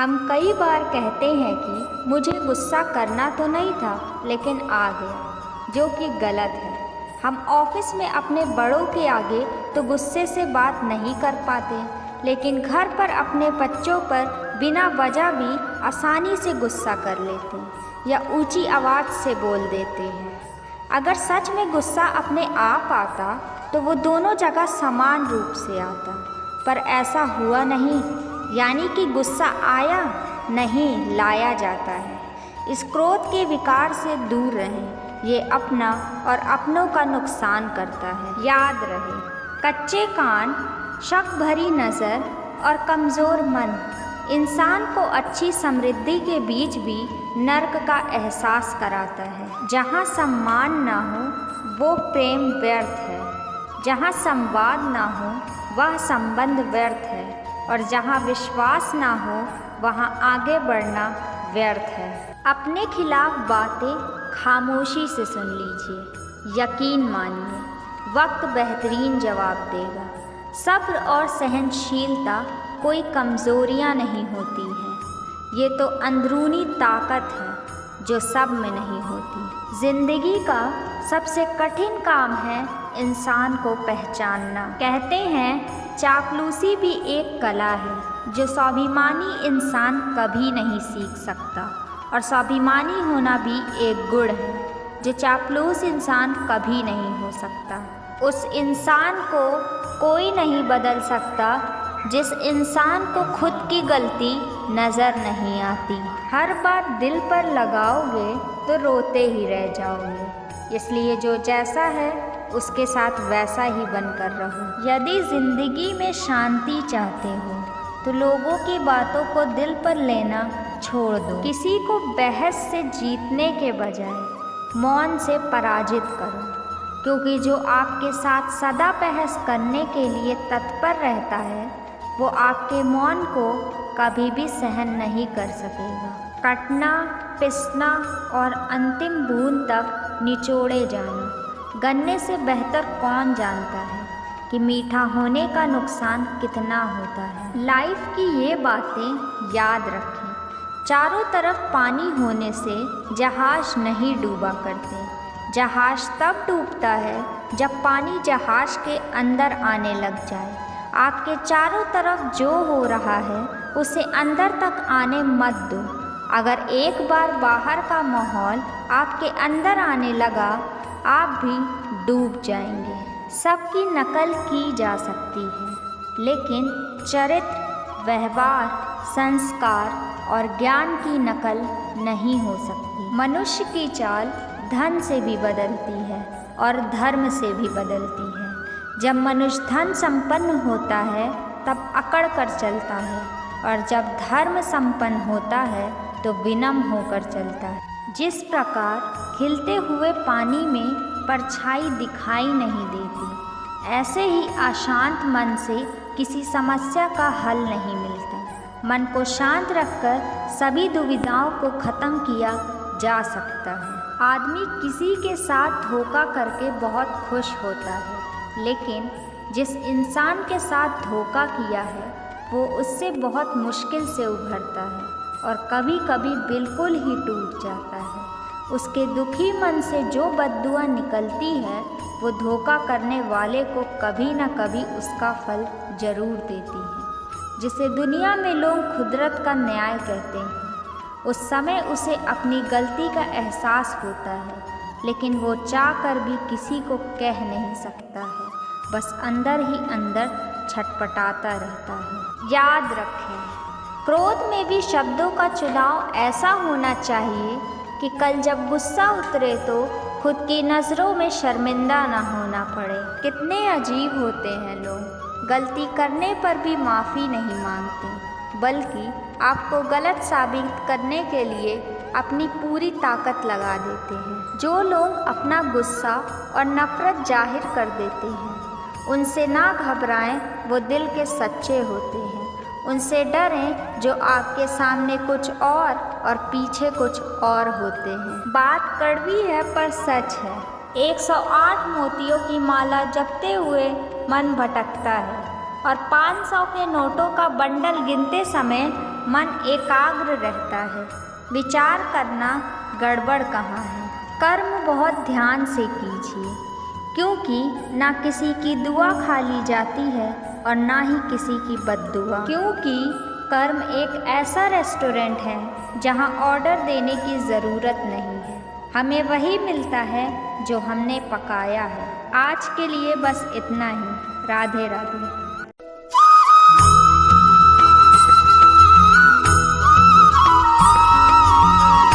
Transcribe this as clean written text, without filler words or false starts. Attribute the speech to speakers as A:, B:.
A: हम कई बार कहते हैं कि मुझे गुस्सा करना तो नहीं था लेकिन आ गया, जो कि गलत है। हम ऑफिस में अपने बड़ों के आगे तो गुस्से से बात नहीं कर पाते, लेकिन घर पर अपने बच्चों पर बिना वजह भी आसानी से गुस्सा कर लेते हैं या ऊंची आवाज़ से बोल देते हैं। अगर सच में गुस्सा अपने आप आता तो वो दोनों जगह समान रूप से आता, पर ऐसा हुआ नहीं। यानी कि गुस्सा आया नहीं, लाया जाता है। इस क्रोध के विकार से दूर रहें, ये अपना और अपनों का नुकसान करता है। याद रहे, कच्चे कान, शक भरी नज़र और कमज़ोर मन इंसान को अच्छी समृद्धि के बीच भी नर्क का एहसास कराता है। जहाँ सम्मान ना हो वो प्रेम व्यर्थ है, जहाँ संवाद ना हो वह संबंध व्यर्थ है, और जहाँ विश्वास ना हो वहाँ आगे बढ़ना व्यर्थ है। अपने खिलाफ बातें खामोशी से सुन लीजिए, यकीन मानिए वक्त बेहतरीन जवाब देगा। सब्र और सहनशीलता कोई कमज़ोरियाँ नहीं होती हैं, ये तो अंदरूनी ताकत है जो सब में नहीं होती। ज़िंदगी का सबसे कठिन काम है इंसान को पहचानना। कहते हैं चापलूसी भी एक कला है जो स्वाभिमानी इंसान कभी नहीं सीख सकता, और स्वाभिमानी होना भी एक गुण है जो चापलूस इंसान कभी नहीं हो सकता। उस इंसान को कोई नहीं बदल सकता जिस इंसान को खुद की गलती नज़र नहीं आती। हर बात दिल पर लगाओगे तो रोते ही रह जाओगे, इसलिए जो जैसा है उसके साथ वैसा ही बनकर रहो। यदि ज़िंदगी में शांति चाहते हो तो लोगों की बातों को दिल पर लेना छोड़ दो। किसी को बहस से जीतने के बजाय मौन से पराजित करो, क्योंकि जो आपके साथ सदा बहस करने के लिए तत्पर रहता है वो आपके मौन को कभी भी सहन नहीं कर सकेगा। कटना, पिसना और अंतिम बूंद तक निचोड़े जाना, गन्ने से बेहतर कौन जानता है कि मीठा होने का नुकसान कितना होता है। लाइफ की ये बातें याद रखें, चारों तरफ पानी होने से जहाज नहीं डूबा करते। जहाज तब डूबता है जब पानी जहाज के अंदर आने लग जाए। आपके चारों तरफ जो हो रहा है उसे अंदर तक आने मत दो। अगर एक बार बाहर का माहौल आपके अंदर आने लगा, आप भी डूब जाएंगे। सबकी नकल की जा सकती है, लेकिन चरित्र, व्यवहार, संस्कार और ज्ञान की नकल नहीं हो सकती। मनुष्य की चाल धन से भी बदलती है और धर्म से भी बदलती है। जब मनुष्य धन संपन्न होता है तब अकड़ कर चलता है, और जब धर्म संपन्न होता है तो विनम्र होकर चलता है। जिस प्रकार खिलते हुए पानी में परछाई दिखाई नहीं देती, ऐसे ही अशांत मन से किसी समस्या का हल नहीं मिलता। मन को शांत रखकर सभी दुविधाओं को खत्म किया जा सकता है। आदमी किसी के साथ धोखा करके बहुत खुश होता है, लेकिन जिस इंसान के साथ धोखा किया है वो उससे बहुत मुश्किल से उभरता है और कभी कभी बिल्कुल ही टूट जाता है। उसके दुखी मन से जो बद्दुआ निकलती है वो धोखा करने वाले को कभी न कभी उसका फल जरूर देती है। जिसे दुनिया में लोग कुदरत का न्याय कहते हैं, उस समय उसे अपनी गलती का एहसास होता है, लेकिन वो चाह कर भी किसी को कह नहीं सकता है, बस अंदर ही अंदर छटपटाता रहता है। याद रखें, क्रोध में भी शब्दों का चुनाव ऐसा होना चाहिए कि कल जब गुस्सा उतरे तो खुद की नज़रों में शर्मिंदा ना होना पड़े। कितने अजीब होते हैं लोग, गलती करने पर भी माफ़ी नहीं मांगते, बल्कि आपको गलत साबित करने के लिए अपनी पूरी ताकत लगा देते हैं। जो लोग अपना गुस्सा और नफ़रत जाहिर कर देते हैं उनसे ना घबराएं, वो दिल के सच्चे होते हैं। उनसे डरें जो आपके सामने कुछ और पीछे कुछ और होते हैं। बात कड़वी है पर सच है। 108 मोतियों की माला जपते हुए मन भटकता है, और 500 के नोटों का बंडल गिनते समय मन एकाग्र रहता है। विचार करना गड़बड़ कहाँ है। कर्म बहुत ध्यान से कीजिए, क्योंकि ना किसी की दुआ खा ली जाती है और ना ही किसी की बद्दुआ। क्योंकि कर्म एक ऐसा रेस्टोरेंट है जहाँ ऑर्डर देने की ज़रूरत नहीं है, हमें वही मिलता है जो हमने पकाया है। आज के लिए बस इतना ही। राधे राधे।